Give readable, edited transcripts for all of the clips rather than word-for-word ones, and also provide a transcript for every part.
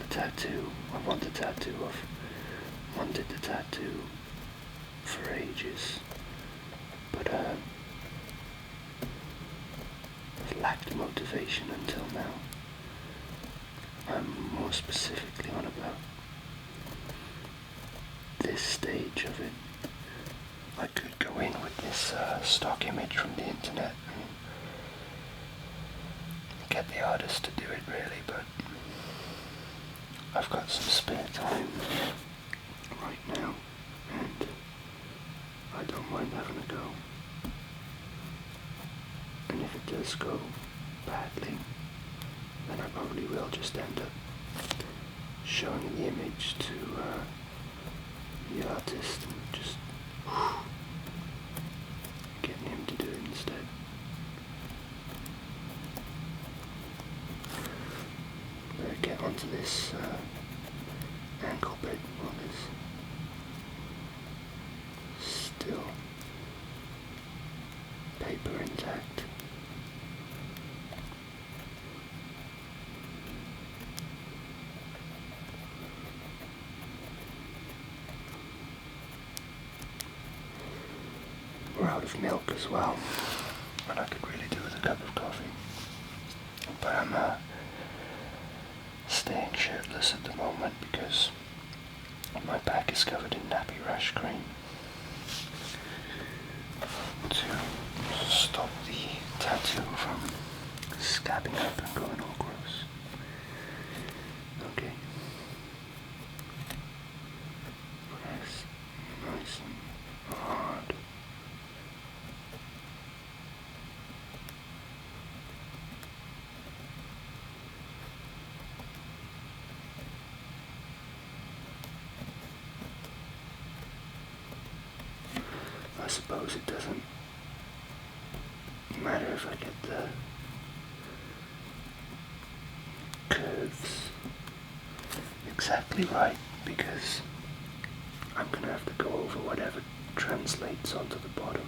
tattoo. I want the tattoo. I've wanted the tattoo for ages, but I've lacked motivation until now. I'm more specifically on about this stage of it. I could go in with this stock image from the internet and get the artist to do it really, but I've got some spare time right now and I don't mind having a go. And if it does go badly, then I probably will just end up showing the image to the artist and just getting him to do it instead. Better get onto this ankle bit while there's still paper intact. We're out of milk as well, and I could really do with a cup of coffee. But I'm staying shirtless at the moment because my back is covered in nappy rash cream to stop the tattoo from scabbing up and going all gross. Okay. Press nice and hard. I suppose it doesn't matter if I get the curves exactly right, because I'm going to have to go over whatever translates onto the bottom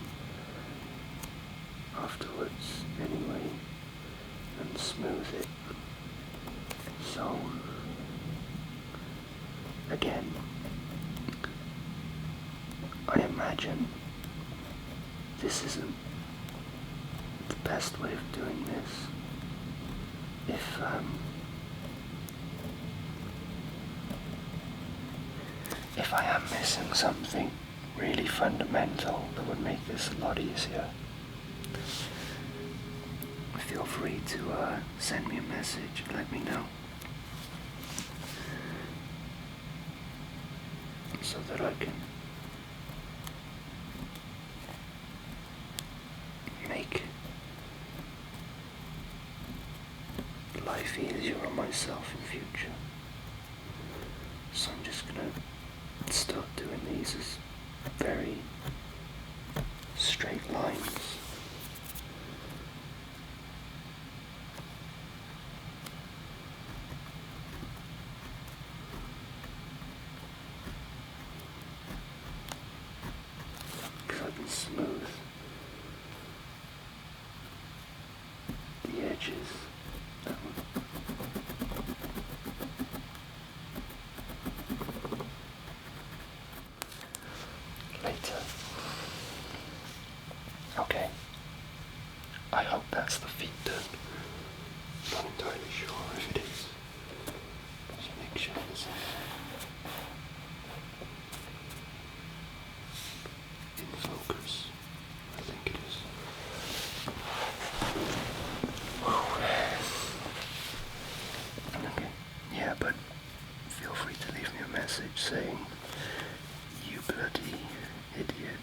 afterwards anyway and smooth it. So again, I imagine this isn't the best way of doing this. If I am missing something really fundamental that would make this a lot easier, feel free to send me a message and let me know, so that I can make life easier on myself in future. So I'm just gonna start doing these as very straight lines. Because I can smooth the edges. Later. Okay. I hope that's the feet done. Not entirely sure if it is. Just make sure it's in focus. I think it is. Okay. Yeah, but feel free to leave me a message saying, "You bloody idiot.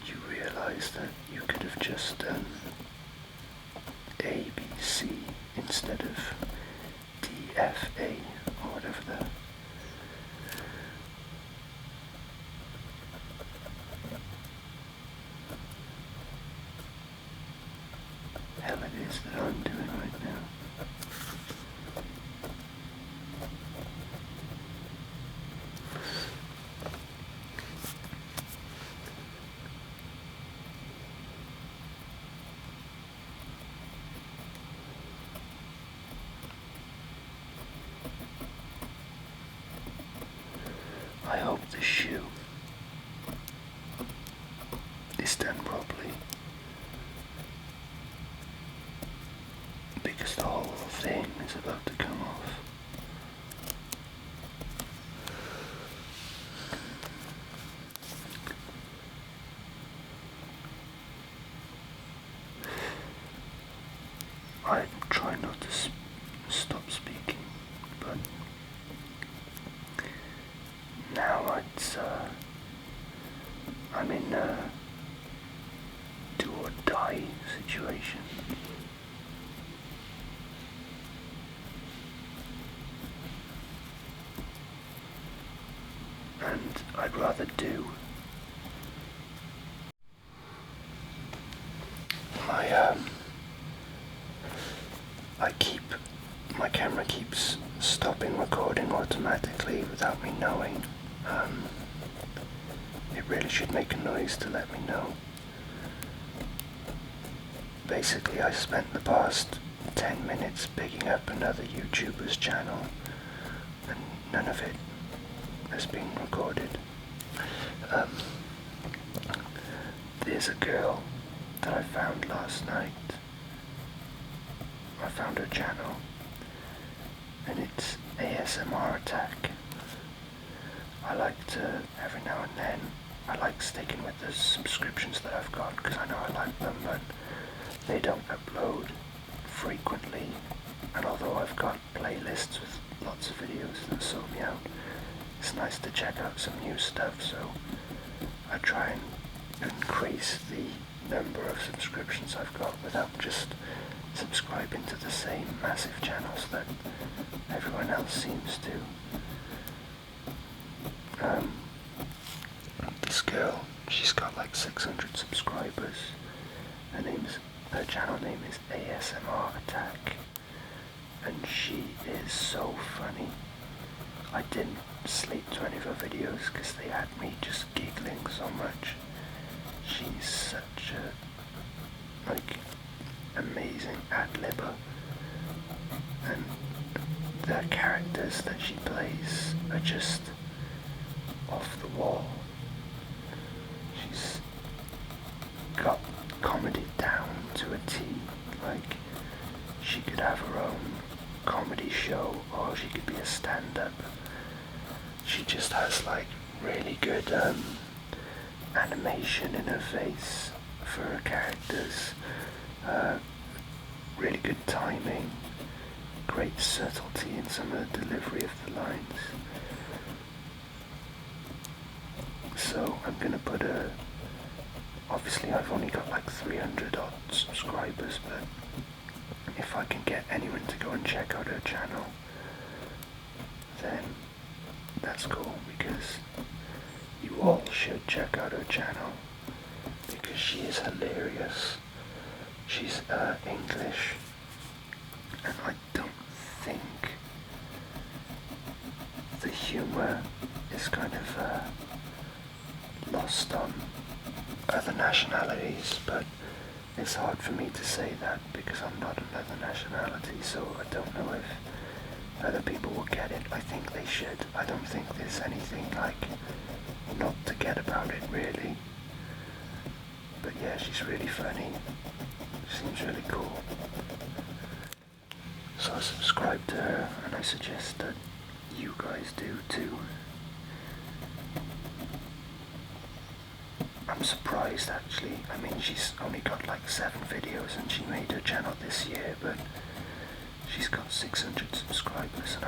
You realize that you could have just done A, B, C instead of D, F, A, or whatever the hell it is that I'm doing right now." I hope the shoe is done properly, because the whole thing is about to come off. I try not to stop speaking, but now I'm in a do or die situation. And I'd rather do my camera keeps stopping recording automatically without me knowing. It really should make a noise to let me know. Basically, I spent the past 10 minutes picking up another YouTuber's channel, and none of it has been recorded. There's a girl that I found last night. I found her channel, and it's ASMR Attack. I like to, every now and then, I like sticking with the subscriptions that I've got, because I know I like them, but they don't upload frequently, and although I've got playlists with lots of videos that sort me out, it's nice to check out some new stuff, so I try and increase the number of subscriptions I've got without just subscribing to the same massive channels that everyone else seems to. This girl, she's got like 600 subscribers. Her channel name is ASMR Attack, and she is so funny. I didn't sleep to any of her videos because they had me just giggling so much. She's such a amazing ad-libber, and the characters that she plays are just off the wall. She's got comedy down to a T. Like, she could have her own comedy show, or she could be a stand-up. She just has like really good animation in her face for her characters, really good timing, great subtlety in some of the delivery of the lines. So I'm gonna put obviously I've only got like 300 odd subscribers, but if I can get anyone to go and check out her channel, then that's cool, because you all should check out her channel, because she is hilarious. She's English, and I don't think the humour is kind of lost on other nationalities, but it's hard for me to say that because I'm not another nationality, so I don't know if other people will get it. I think they should. I don't think there's anything like not to get about it, really. But yeah, she's really funny. Seems really cool. So I subscribe to her, and I suggest that you guys do too. I'm surprised actually. I mean, she's only got like 7 videos and she made her channel this year, but she's got 600 subscribers, and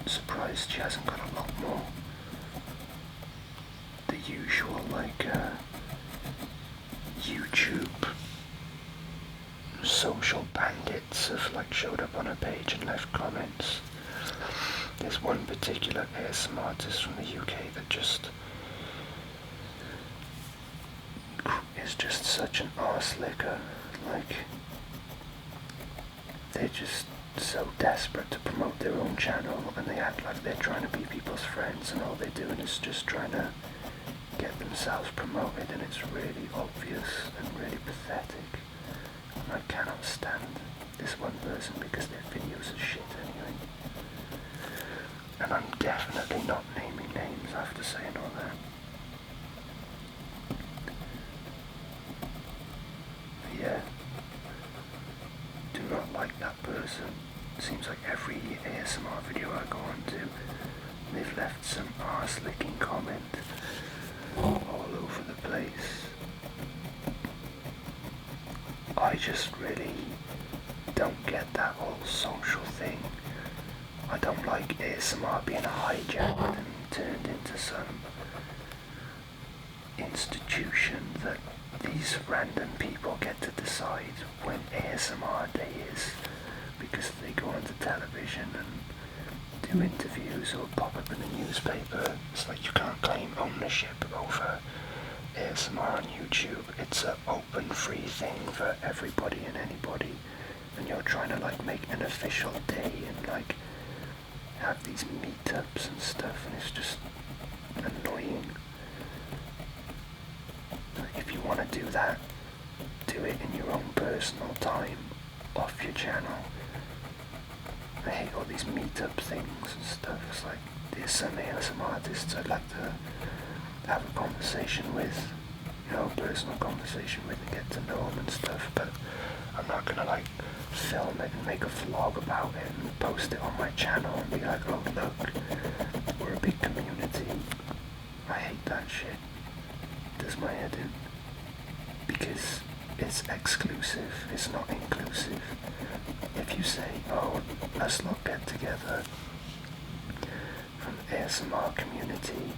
I'm surprised she hasn't got a lot more. The usual YouTube social bandits have like showed up on her page and left comments. There's one particular ASMR artist from the UK that is just such an arse licker. Like, they're just so desperate to promote their own channel, and they act like they're trying to be people's friends, and all they're doing is just trying to get themselves promoted, and it's really obvious and really pathetic. And I cannot stand this one person because their videos are shit anyway. And I'm definitely not naming names. after saying all that. But yeah, do not like that person. Seems like every ASMR video I go on to, they've left some arse-licking comment all over the place. I just really don't get that whole social thing. I don't like ASMR being hijacked and turned into some institution that these random people get to decide when ASMR day is, because they go onto television and do interviews or pop up in the newspaper. It's like you can't claim ownership over ASMR on YouTube. It's an open, free thing for everybody and anybody, and you're trying to like make an official day and like have these meetups and stuff, and it's just annoying. If you want to do that, do it in your own personal time, off your channel. I hate all these meetup things and stuff. It's like, there's some ASMR artists I'd like to have a conversation with, you know, a personal conversation with, and get to know them and stuff, but I'm not gonna like film it and make a vlog about it and post it on my channel and be like, oh look, we're a big community. I hate that shit. It does my head in. Because it's exclusive, it's not inclusive. If you say, oh, let's not get together from the ASMR community,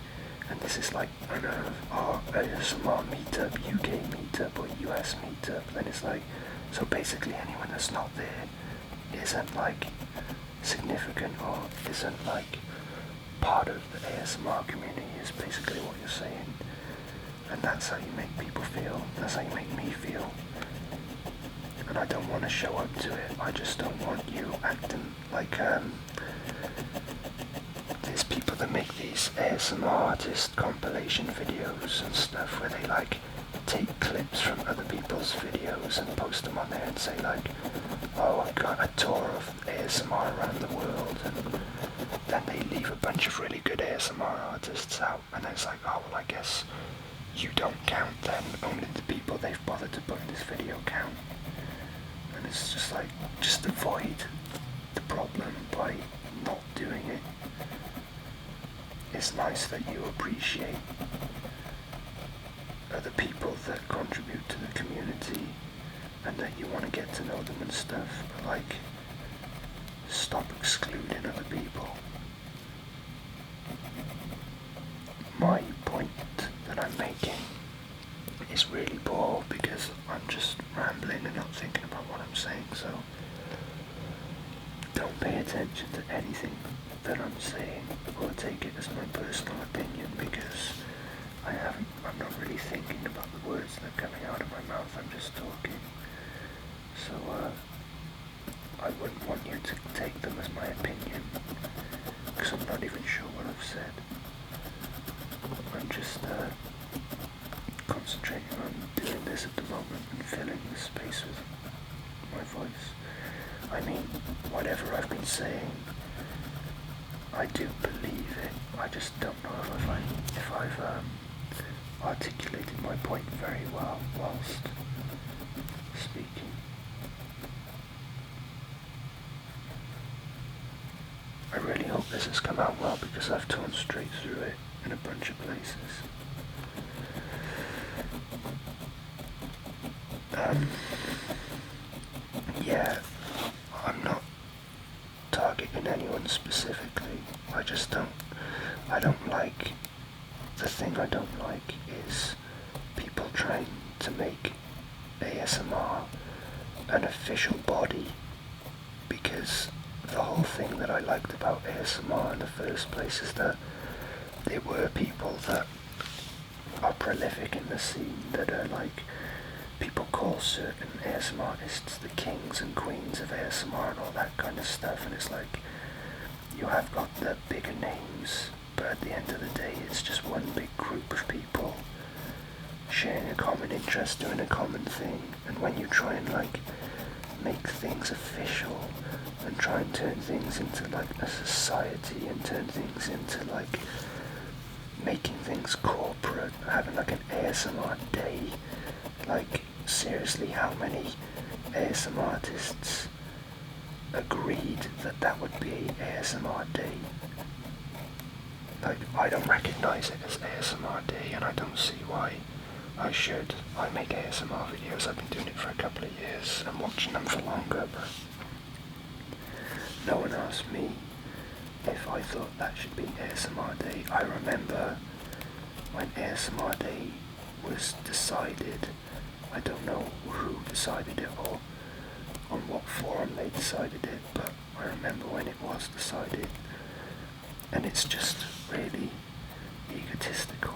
and this is like, I don't know, our ASMR meetup, UK meetup, or US meetup, then it's like, so basically anyone that's not there isn't like significant or isn't like part of the ASMR community, is basically what you're saying. And that's how you make people feel, that's how you make me feel. And I don't want to show up to it, I just don't want you acting like, there's people that make these ASMR artist compilation videos and stuff where they like take clips from other people's videos and post them on there and say like, oh, I got a tour of ASMR around the world, and then they leave a bunch of really good ASMR artists out, and it's like, oh well, I guess you don't count then, only the people they've bothered to put in this video count. And it's just like, just avoid the problem by not doing it. It's nice that you appreciate other people that contribute to the community and that you want to get to know them and stuff, but like, stop excluding other people. My point that I'm making is really poor because I'm just rambling and not thinking about what I'm saying, so don't pay attention to anything that I'm saying or take it as my personal opinion, because I'm not really thinking about the words that are coming out of my mouth, I'm just talking. So I wouldn't want you to take them as my opinion, because I'm not even sure what I've said. I'm just concentrating on doing this at the moment and filling the space with my voice. I mean, whatever I've been saying, I do believe it. I just don't know if I've articulated my point very well whilst speaking. I really hope this has come out well, because I've torn straight through it in a bunch of places. Yeah, I'm not targeting anyone specifically. I don't like, the thing I don't like is people trying to make ASMR an official body, because the whole thing that I liked about ASMR in the first place is that there were people that are prolific in the scene, that are like, people call certain ASMR artists the kings and queens of ASMR and all that kind of stuff, and it's like, you have got the bigger names, but at the end of the day it's just one big group of people sharing a common interest, doing a common thing. And when you try and like make things official and try and turn things into like a society and turn things into like making things corporate, having like an ASMR day. Like, seriously, how many ASMR artists agreed that that would be ASMR day? Like, I don't recognize it as ASMR day, and I don't see why I should. I make ASMR videos, I've been doing it for a couple of years, and watching them for longer, but no one asked me if I thought that should be ASMR day. I remember when ASMR day was decided, I don't know who decided it or on what forum they decided it, but I remember when it was decided, and it's just really egotistical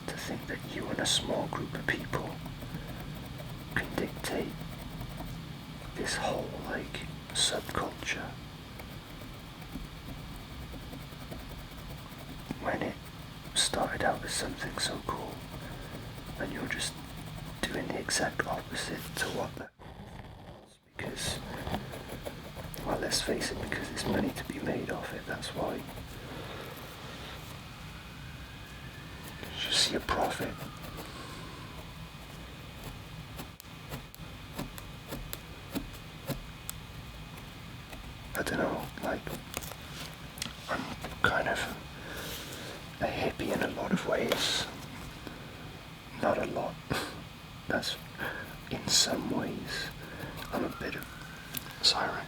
to think that you and a small group of people can dictate this whole like subculture when it started out as something so cool, and you're just doing the exact opposite to what that was. Because, well, let's face it, because there's money to be made off it, that's why. You see a profit. I don't know, like, I'm kind of a hippie in a lot of ways. Not a lot. That's in some ways. I'm a bit of siren.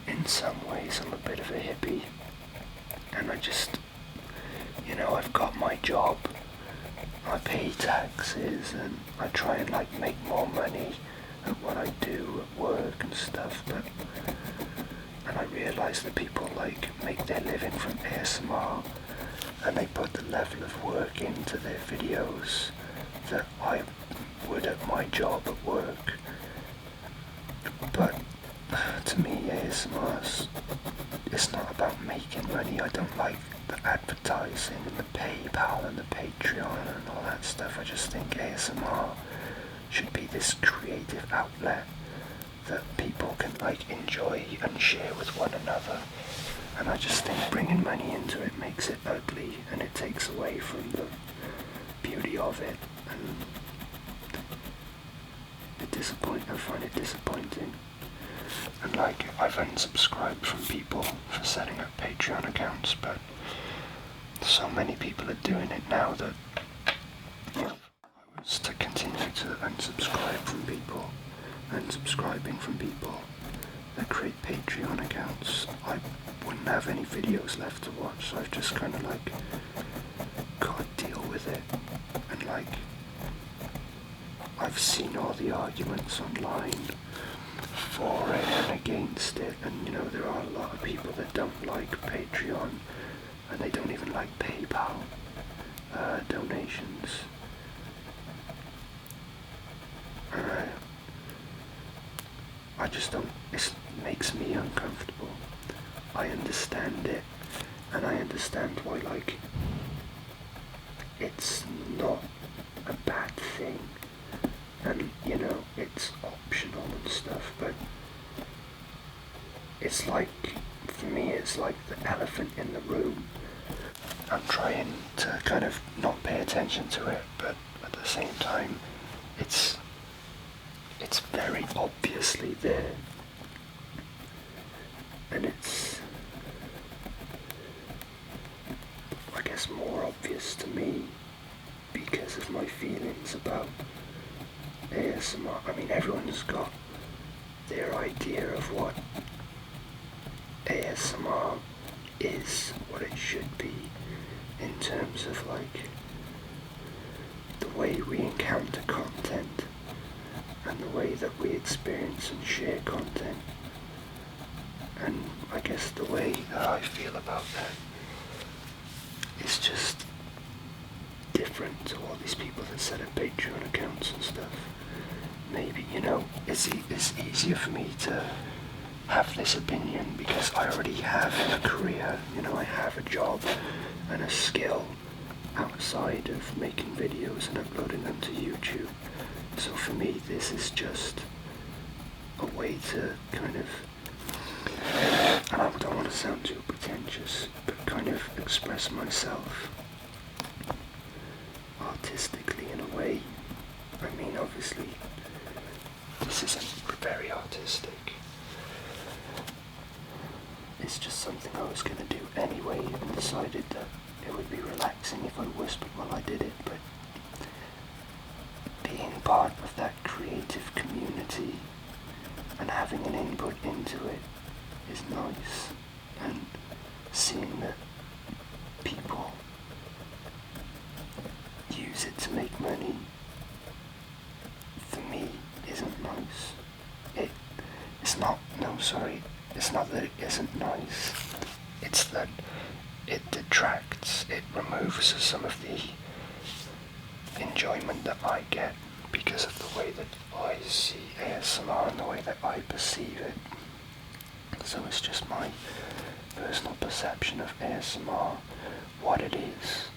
In some ways I'm a bit of a hippie, and I just, I've got my job, I pay taxes, and I try and like make more money at what I do at work and stuff, and I realise that people like make their living from ASMR, and they put the level of work into their videos that I would at my job at work. But to me, ASMR, it's not about making money. I don't like the advertising and the PayPal and the Patreon and all that stuff. I just think ASMR should be this creative outlet that people can like enjoy and share with one another. And I just think bringing money into it makes it ugly, and it takes away from the beauty of it, and I find it disappointing. And like, I've unsubscribed from people for setting up Patreon accounts, but so many people are doing it now that if I was to continue to unsubscribing from people that create Patreon accounts, I wouldn't have any videos left to watch, so I've just kind of like got to deal with it. And like, I've seen all the arguments online for it and against it, and there are a lot of people that don't like Patreon, and they don't even like PayPal donations. I just don't, it makes me uncomfortable. I understand it, and I understand why, like, it's not a bad thing, and it's optional and stuff, but it's like, for me, it's like the elephant in the room. I'm trying to kind of not pay attention to it, but at the same time, it's very obviously there, and it's, I guess, more obvious to me because of my feelings about ASMR. I mean, everyone's got their idea of what ASMR is, what it should be, in terms of like the way we encounter content and the way that we experience and share content, and I guess the way that I feel about that is just different to all these people that set up Patreon accounts and stuff. Maybe, it's easier for me to have this opinion because I already have a career, I have a job and a skill outside of making videos and uploading them to YouTube. So for me, this is just a way to kind of, and I don't want to sound too pretentious, just kind of express myself artistically in a way. I mean, obviously, this isn't very artistic. It's just something I was going to do anyway, and decided that it would be relaxing if I whispered while I did it, but being part of that creative community and having an input into it is nice, and seeing that people use it to make money, for me, isn't nice. It's not that it isn't nice, it's that it detracts, it removes some of the enjoyment that I get because of the way that I see ASMR and the way that I perceive it. So it's just my personal perception of ASMR, what it is,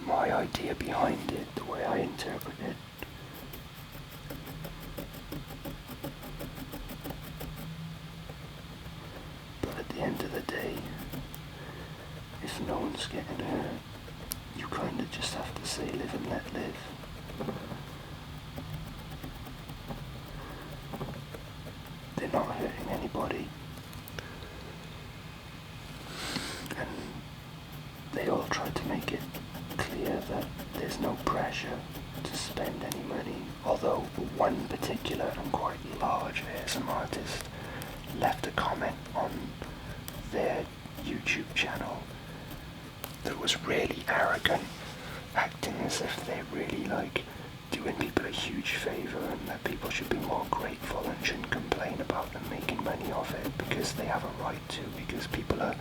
my idea behind it, the way I interpret it. But at the end of the day, if no one's getting hurt, you kind of just have to say live and let live. They're not hurting anybody, and they all try to make it clear that there's no pressure to spend any money, although one particular and quite large ASMR artist left a comment on their YouTube channel that was really arrogant, acting as if they're really like doing people a huge favour and that people should be more grateful and shouldn't complain about them making money off it because they have a right to, because people are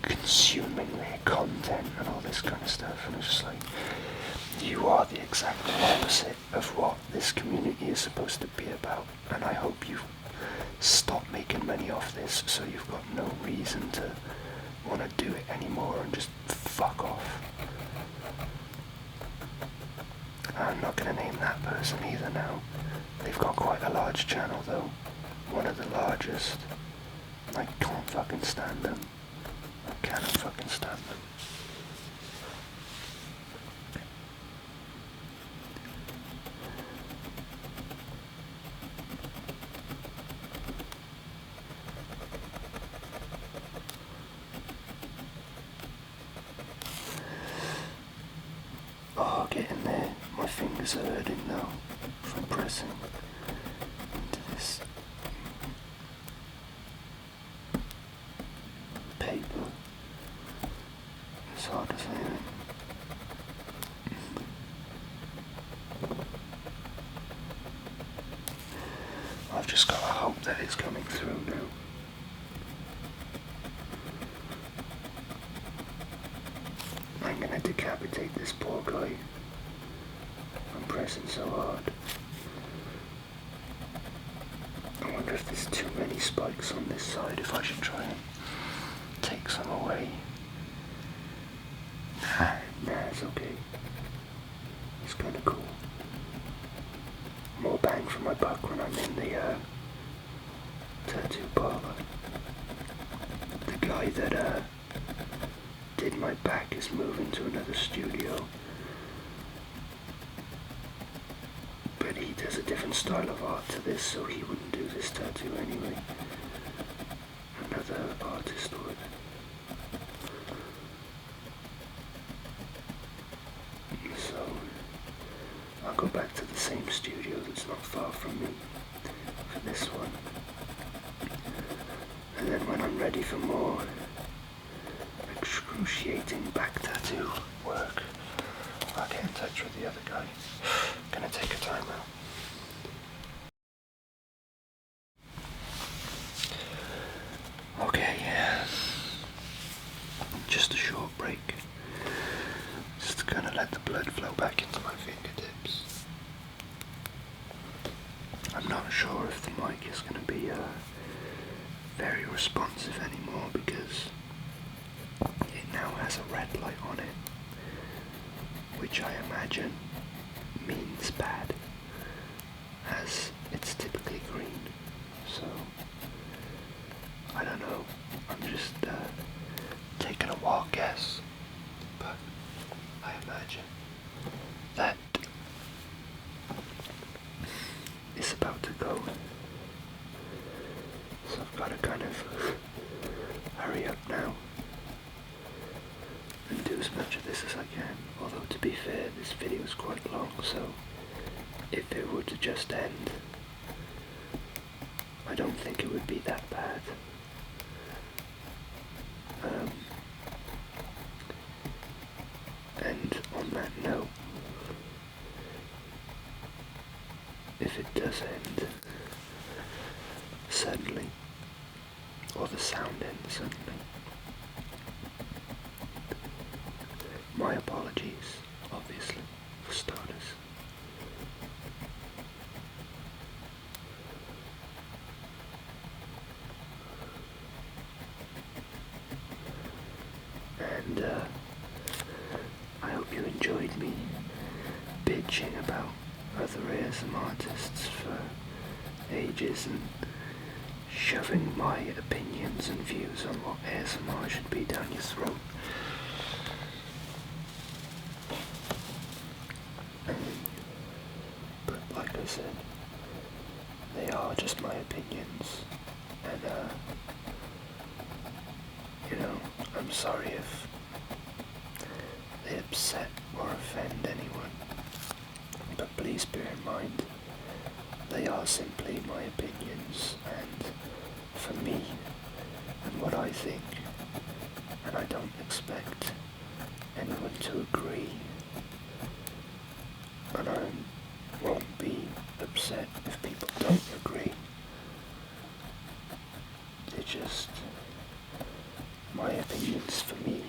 consuming their content and all this kind of stuff. And it's just like, you are the exact opposite of what this community is supposed to be about, and I hope you stop making money off this so you've got no reason to want to do it anymore and just fuck off. I'm not going to name that person either now. They've got quite a large channel though, one of the largest. I can't fucking stand them. I cannot fucking stand them. Oh, getting there. My fingers are hurting now from pressing into this paper as hard as I am. I've just got to hope that it's coming through now. I'm gonna decapitate this poor guy. I'm pressing so hard. I wonder if there's too many spikes on this side, if I should try and take some away. Nah, it's okay. It's kinda cool. More bang for my buck when I'm in the tattoo parlor. The guy that did my back is moving to another studio, but he does a different style of art to this, so he wouldn't do this tattoo anyway. Another artist would. So I'll go back to the same studio that's not far from me for this one, and then when I'm ready for more excruciating back tattoo work, I'll get in touch with the other guy. Gonna take a time out. Okay, just a short break. Just gonna let the blood flow back into my fingertips. I'm not sure if the mic is gonna be very responsive anymore because it now has a red light on it, which I imagine means bad, as it's typically green. So I don't know, I'm just wild guess, but I imagine that it's about to go. So I've got to kind of hurry up now and do as much of this as I can. Although to be fair, this video is quite long, so if it were to just end, I don't think it would be that bad. And on that note, if it does end suddenly, or the sound ends suddenly, my apologies, obviously, for starters. And I hope you enjoyed me bitching about other ASM artists for ages and shoving my opinions and views on what ASMR should be down your throat. But like I said, they are just my opinions, and you know, I'm sorry if they upset or offend anyone, but please bear in mind, they are simply my opinions, and for me, and what I think, and I don't expect anyone to agree, and I won't be upset if people don't agree. They're just my opinions for me,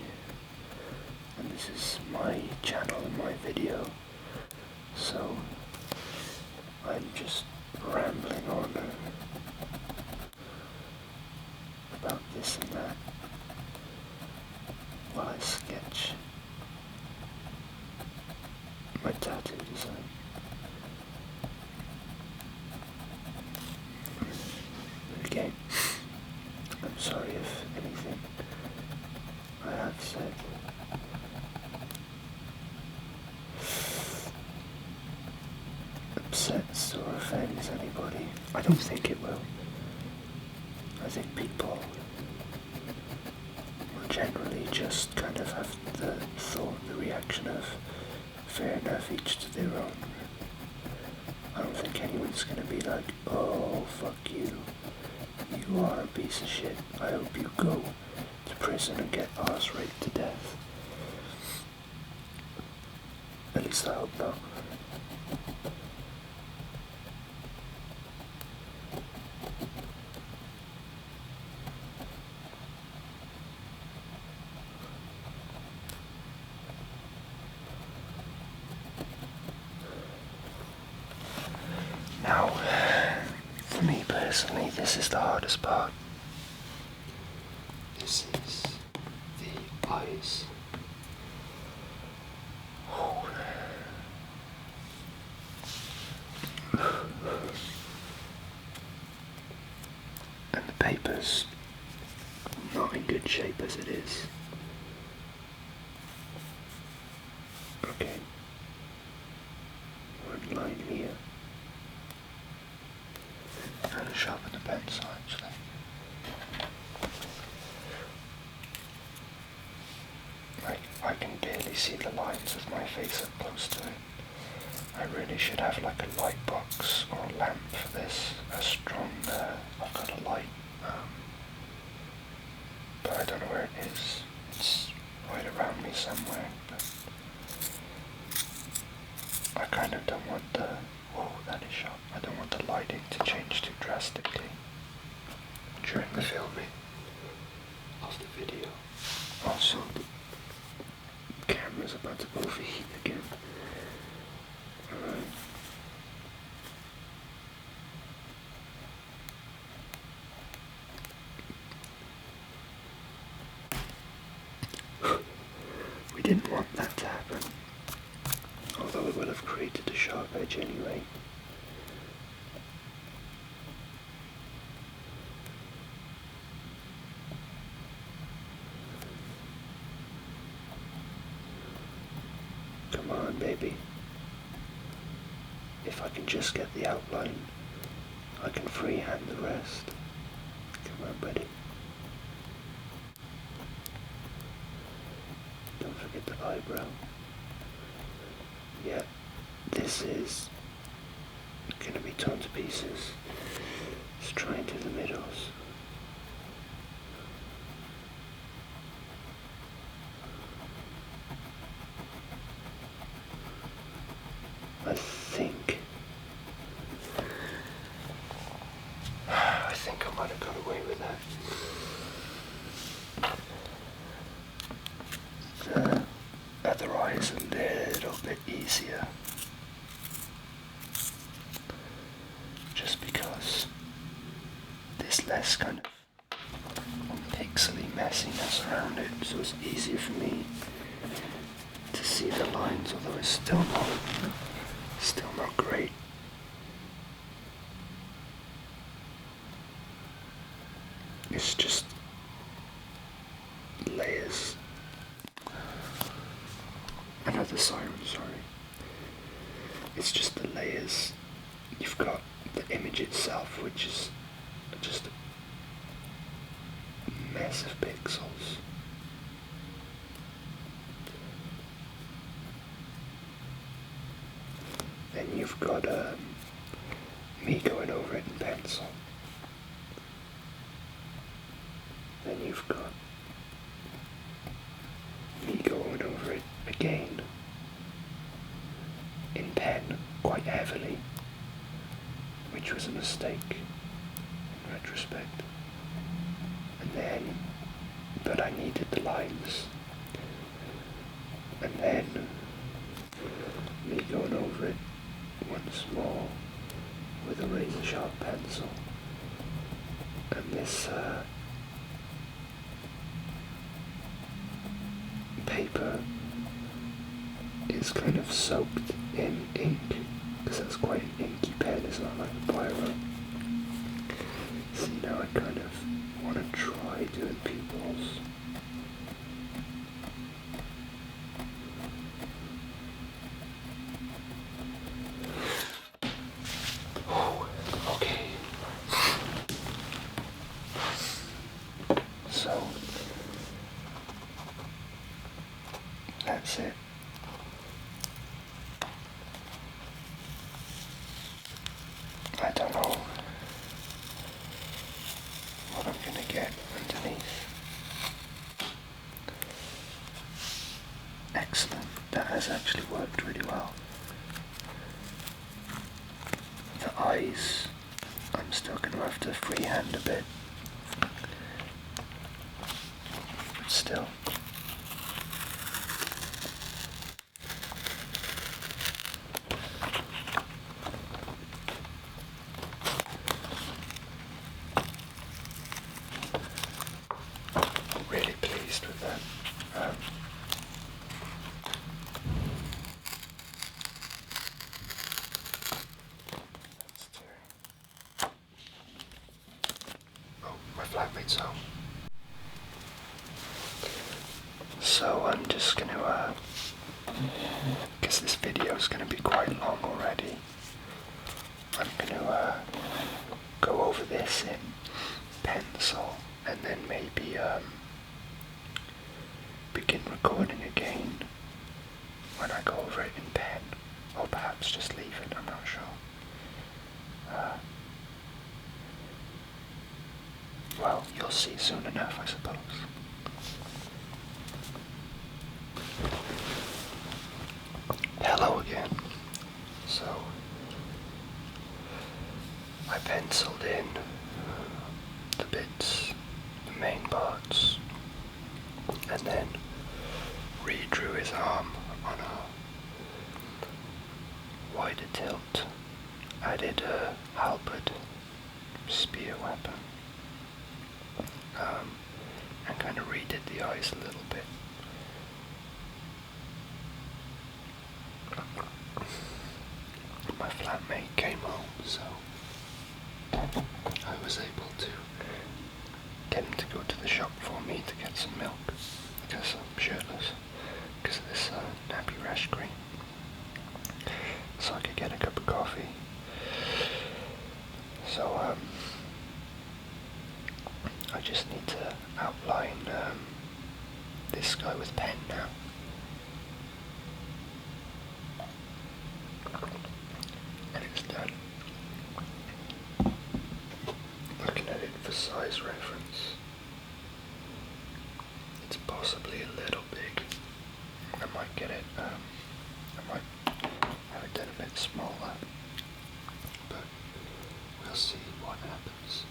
and this is my channel and my video, so I'm just rambling on about this and that while I sketch my tattoo design. Again, I'm sorry if anything I have said upsets or offends anybody. I don't think it will. I think people will generally just kind of have the thought, the reaction of fair enough, each to their own. I don't think anyone's gonna be like, oh fuck you, you are a piece of shit, I hope you go to prison and get arse raped to death. At least I hope not. Now, for me personally, this is the hardest part. This is the eyes. And the paper's not in good shape as it is. Okay. One line here. I'm going to sharpen the pencil actually. I can barely see the lines of my face up close to it. I really should have like a light box or a lamp for this. A strong, I've got a light, but I don't know where it is. It's right around me somewhere, but I kind of don't want the, oh that is sharp, I don't want the lighting to change too drastically during the filming of the video. Also, the camera's about to overheat again. Alright. We didn't want that to happen, although it would have created a sharp edge anyway. just get the outline, I can freehand the rest. Come on, buddy. Don't forget the eyebrow. Yeah, this is gonna be torn to pieces. Let's try and do the middles. I think I might have got away with that. The other eye is a little bit easier, just because there's less kind of pixely messiness around it, so it's easier for me to see the lines, although it's still not great. It's just layers. Another siren, sorry. It's just the layers. You've got the image itself, which is just a mess of pixels. Then you've got me going over it in pencil. Then you've got me going over it again in pen quite heavily, which was a mistake in retrospect. And then, but I needed the lines. And then me going over it once more with a razor sharp pencil. And this paper is kind of soaked in ink, because that's quite an inky pen, it's not like a biro. So now I kind of want to try doing pupils. Okay. So that's it. I don't know what I'm gonna get underneath. Excellent, that has actually worked really well. The eyes, I'm still gonna have to freehand a bit, but still. Really pleased with that. Oh, my flatmate's home. So I'm just going to, because this video is going to be quite long already, I'm going to go over this in pencil and then maybe begin recording again when I go over it in pen, or perhaps just leave it, I'm not sure. Well, you'll see soon enough, I suppose. Hello again. So, I penciled in the bits, the main parts, and then redrew his arm on a wider tilt. Added a halberd spear weapon, and kind of redid the eyes a little bit. My flatmate came home, so I was able to get him to go to the shop for me to get some milk, because I'm shirtless because of this nappy rash cream, so I could get a cup of coffee this guy with pen now. And it's done. Looking at it for size reference, it's possibly a little big. I might get it, I might have it done a bit smaller, but we'll see what happens.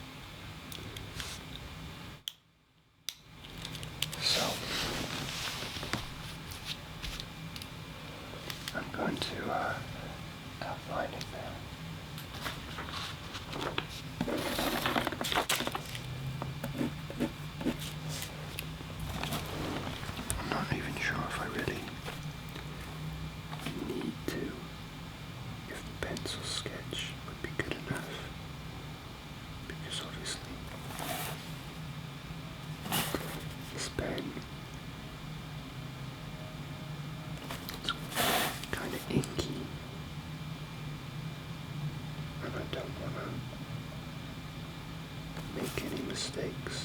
So, I'm going to outline it now. I'm not even sure if I really need to, if the pencil sketch would be good enough, because obviously this pen, it's kind of inky, and I don't want to make any mistakes,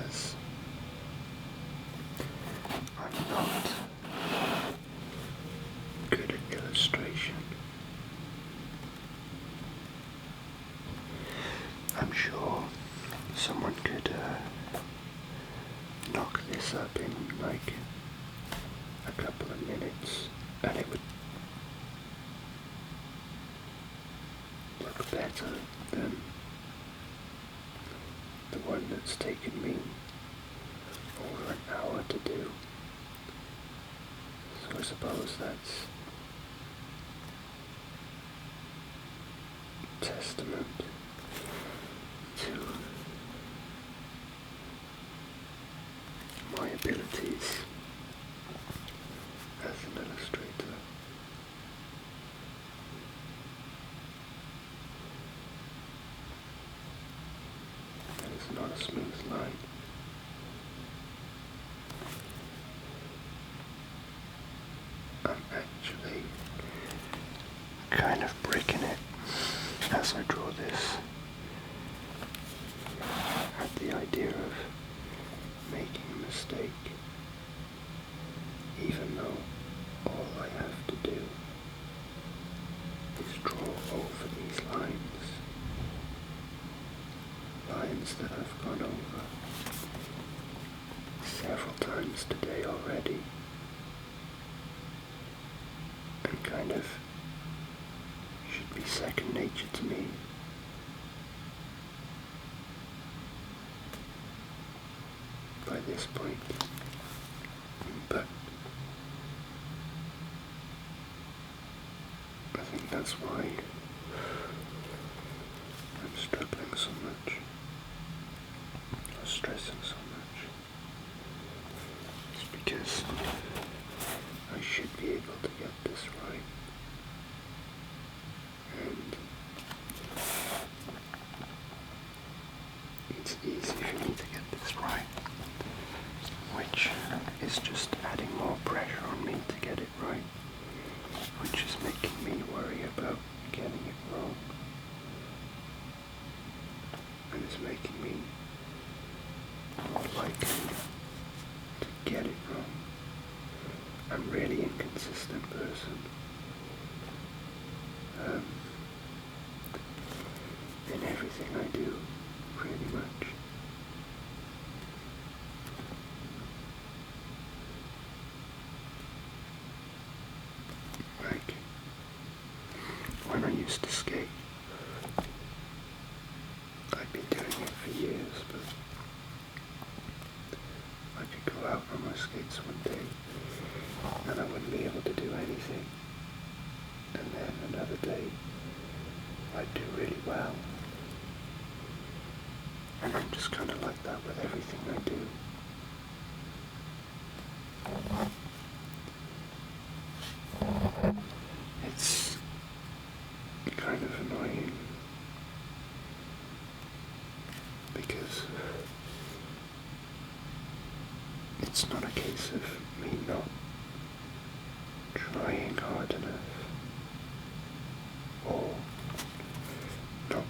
as I'm not good at illustration. I'm sure someone could knock this up in like a couple of minutes and it would look better than the one that's taken me over an hour to do. So I suppose that's testament to my abilities as an illustrator. That is not a smooth line. I'm actually kind of breaking it as I draw this at the idea of making a mistake, even though all I have to do is draw over these lines that I've gone over several times today already, and kind of should be second nature to me. By this point, but I think that's why I'm struggling so much, or stressing so much. It's because I should be able to get this right, and it's easy for me to get this right, which is just adding more pressure on me to get it right, which is making me worry about getting it wrong, and it's making me more likely to get it wrong. I'm really inconsistent person. In everything I do, pretty much. Like, when I used to skate, I'd been doing it for years, but I could go out on my skates one day and I wouldn't be able to do anything, and then another day I'd do really well, and I'm just kind of like that with everything I do. It's kind of annoying because it's not a case of me not trying hard enough or not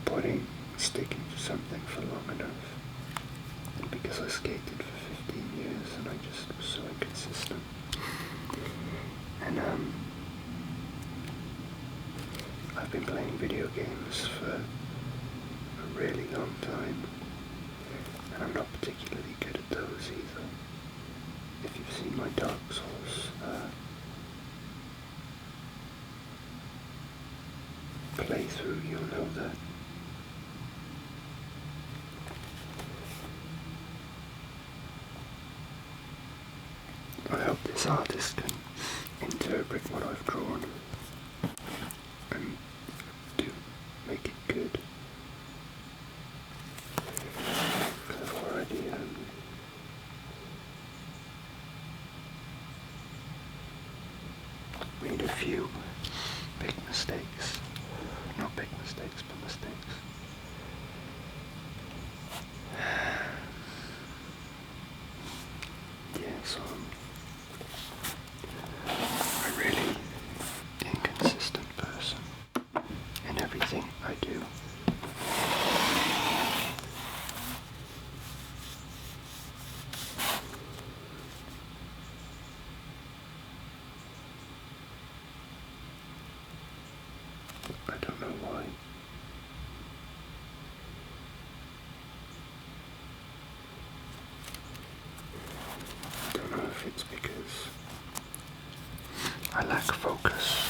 sticking to something for long enough, because I skated for 15 years and I just was so inconsistent. And I've been playing video games for a really long time, and I'm not particularly good at those either. If you've seen my Dark Souls playthrough, you'll know that. I hope this artist can interpret what I've drawn and do make it good. I've already made a few big mistakes. Not big mistakes, but mistakes. Yeah, so I'm a really inconsistent person in everything I do. I don't know why. I don't know if it's because I lack focus.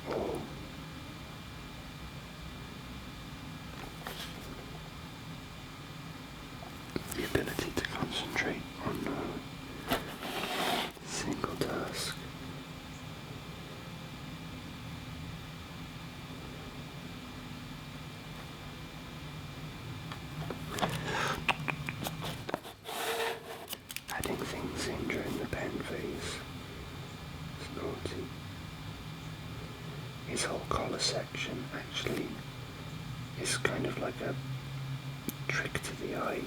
Or the ability to concentrate on a single task. Adding things in during the pen phase is naughty. His whole collar section actually is kind of like a trick to the eye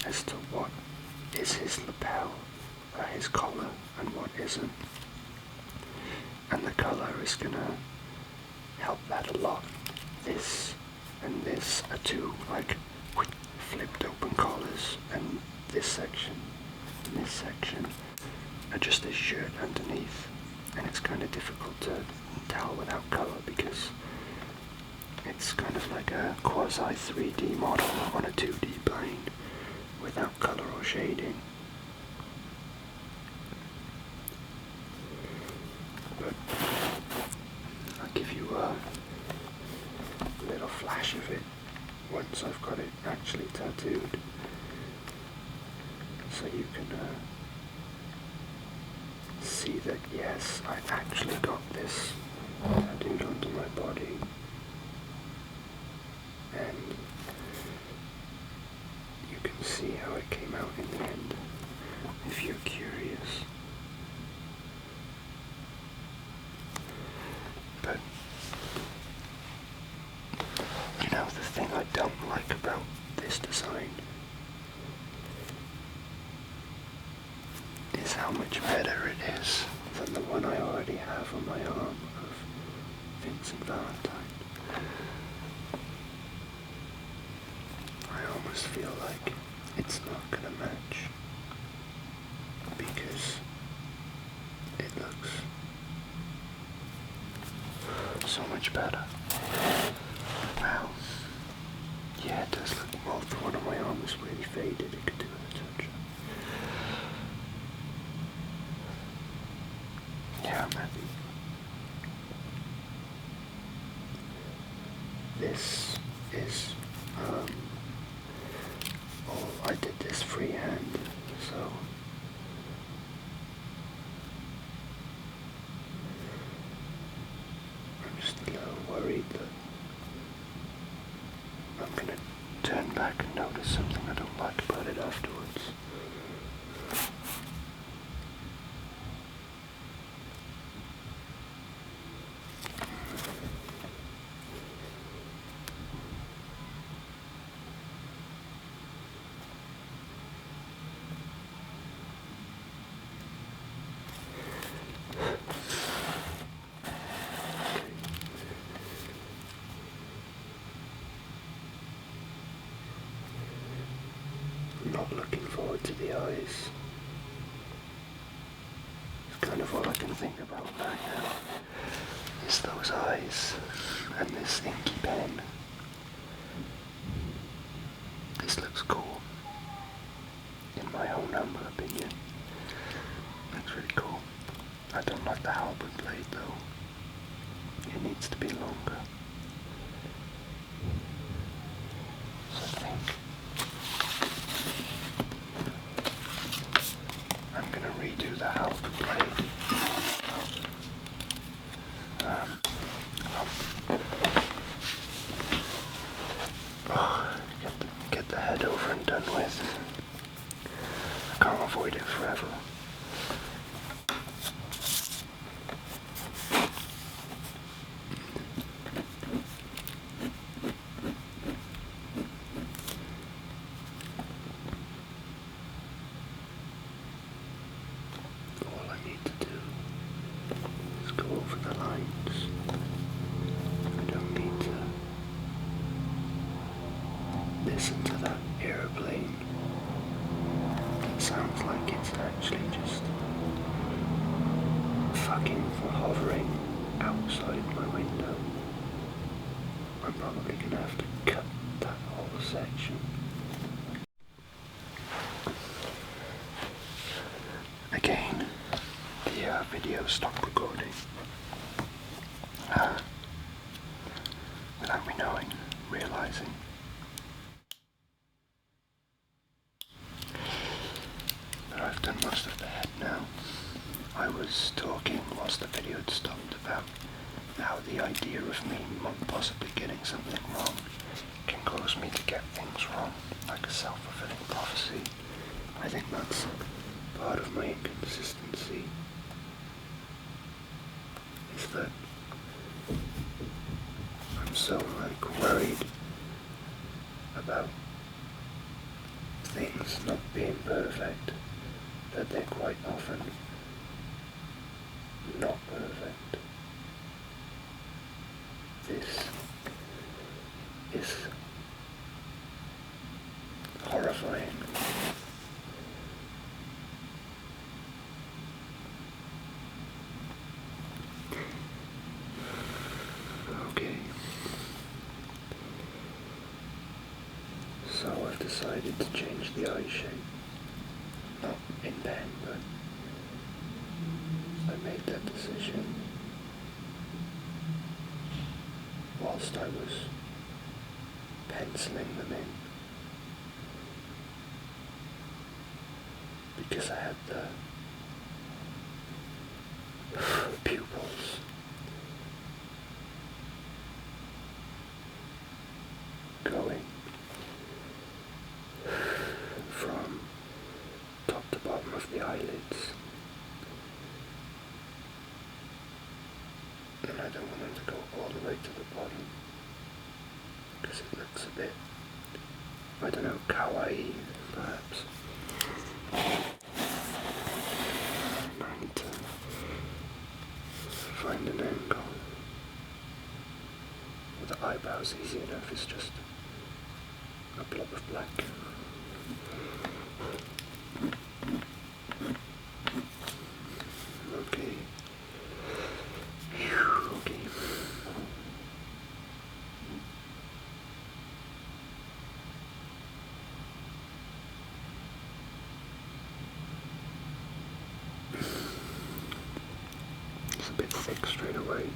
as to what is his lapel or his collar and what isn't. And the colour is gonna help that a lot. This and this are two like flipped open collars, and this section and this section are just a shirt underneath, and it's kind of difficult to tell without colour because it's kind of like a quasi 3D model on a 2D plane without colour or shading. But I'll give you a little flash of it once I've got it actually tattooed, so you can see that yes, I actually got this tattooed onto my body, and you can see how it came out in the end if you're curious. But you know, the thing I don't like about this design is how much better it is than the one I already have on my arm of Vincent Valentine. I almost feel like it's not gonna match because it looks so much better. Wow. Yeah, it does look, well, the one on my arm is really faded, it could do with a touch. Yeah, I'm happy. This is, I did this freehand, so I'm just a little worried that I'm gonna turn back and notice something I don't like about it afterwards. kind of all I can think about right now is those eyes and this inky pen. This looks cool, in my own humble opinion. Looks really cool. I don't like the halberd blade though. It needs to be longer. So I think I'm going to redo the halberd blade. Get the head over and done with. I can't avoid it forever. All I need to do is go over the lines. I don't need to listen to that airplane. It sounds like it's actually just fucking hovering outside my window. I'm probably gonna have to cut that whole section. Again, the video stopped recording. Without me knowing, realizing. But I've done most of the head now. I was talking whilst the video had stopped about how the idea of me possibly getting something wrong can cause me to get things wrong, like a self-fulfilling prophecy. I think that's part of my inconsistency, is that I'm so worried about things not being perfect that they're quite often not perfect. This is horrifying. Okay. So I've decided to change the eye shape. Not in pen, but I made that decision whilst I was penciling them in, because I had the pupils going from top to bottom of the eyelids, and I don't want them to go all the way to the bottom because it looks a bit, I don't know, kawaii perhaps. I need to find an angle. With the eyebrows easy enough, it's just a blob of black. Okay. Okay. It's a bit thick straight away.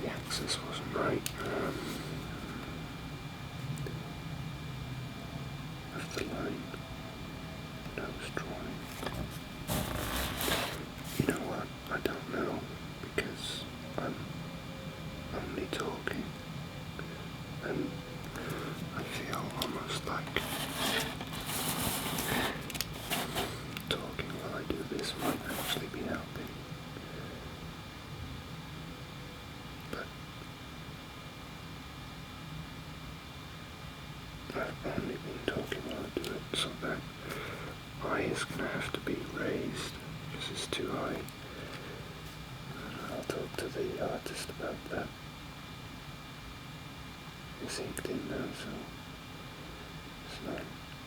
The axis wasn't right. Of the line that I was drawing. You know what? I don't know, because I'm only talking, and I feel almost like talking while I do this might actually be helping. But I've only been talking while I do it, so that eye is going to have to be raised because it's too high. I'll talk to the artist about that. It's inked in now, so it's not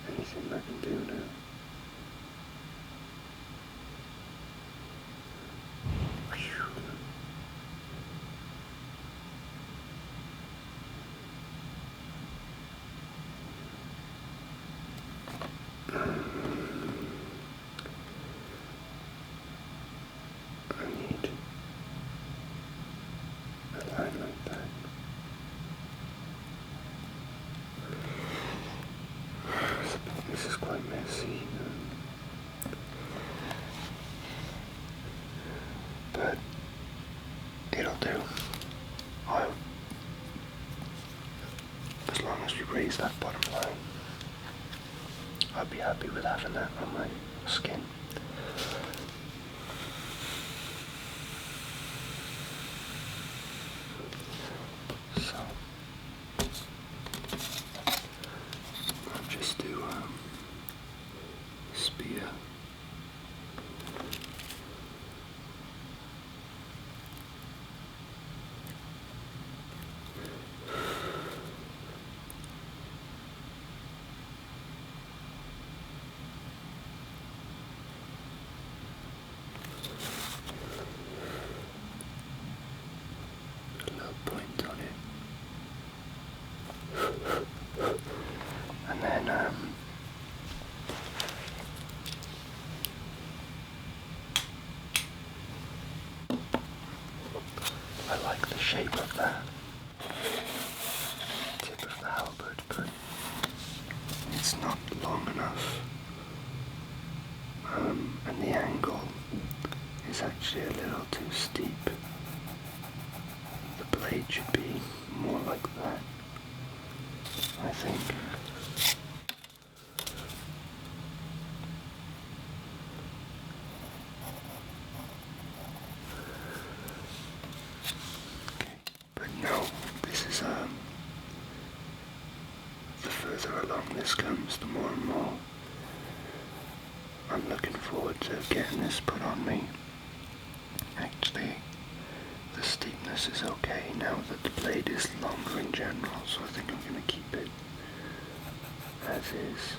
anything I can do now. but it'll do. As long as we raise that bottom line, I'd be happy with having that on my skin. So I'll just do spear. Point on it, and then I like the shape of that tip of the halberd, but it's not long enough, and the angle is actually a little too steep. The blade should be more like that, I think. Okay, but no, this is the further along this comes, the more and more I'm looking forward to getting this put on me. Actually, the steepness is okay now that the blade is longer in general, so I think I'm going to keep it as is.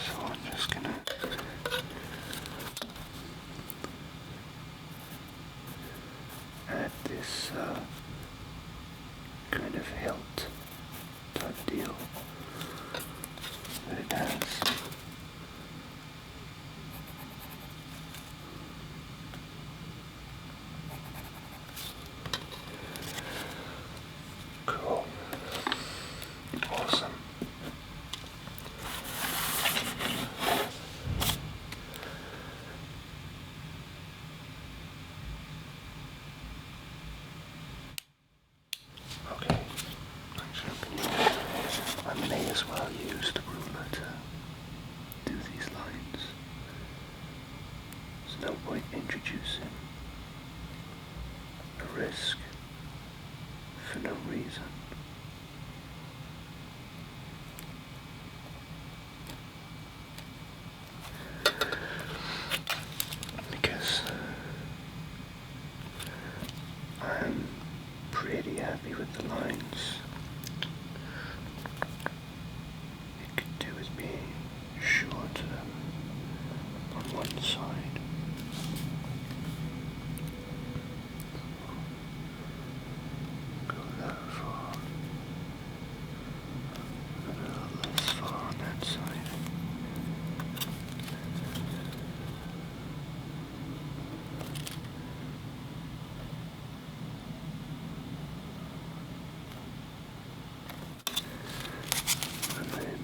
So I'm just going to add this kind of hilt type deal that it has. Cool. Awesome. Okay. I may as well use the ruler to do these lines. There's no point introducing a risk for no reason. Because I'm pretty happy with the lines. It could do with being shorter on one side. Go that far. A little less far on that side. And then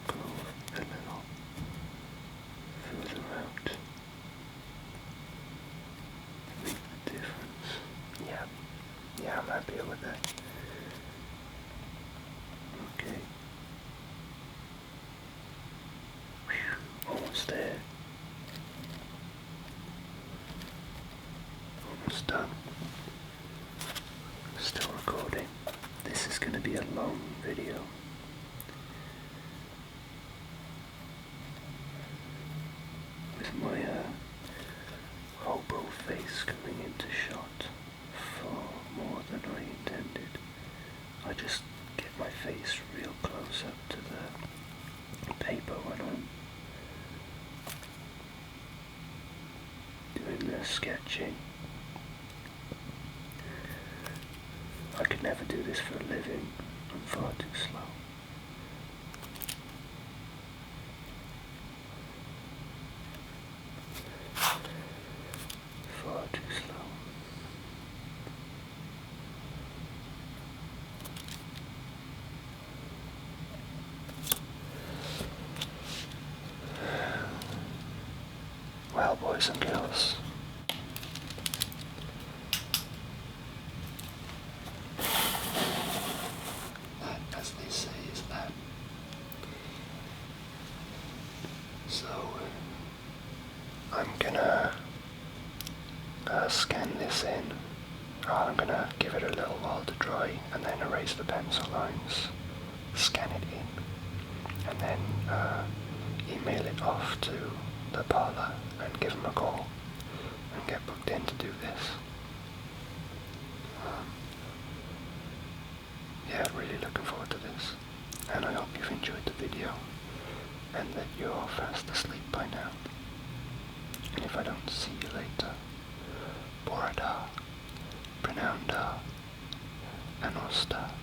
go a little further out. Make the difference. Yeah, I'm happy with that. Okay. Whew, almost there. Almost done. Still recording. This is going to be a long video. With my hobo face coming into shot far more than I intended. I just get my face real close up to the paper when I'm doing the sketching. I could never do this for a living. I'm far too slow. Far too slow. pencil lines, scan it in, and then email it off to the parlour and give them a call and get booked in to do this. Yeah, really looking forward to this, and I hope you've enjoyed the video and that you're fast asleep by now. And if I don't see you later, Borada, Prananda, Anosta.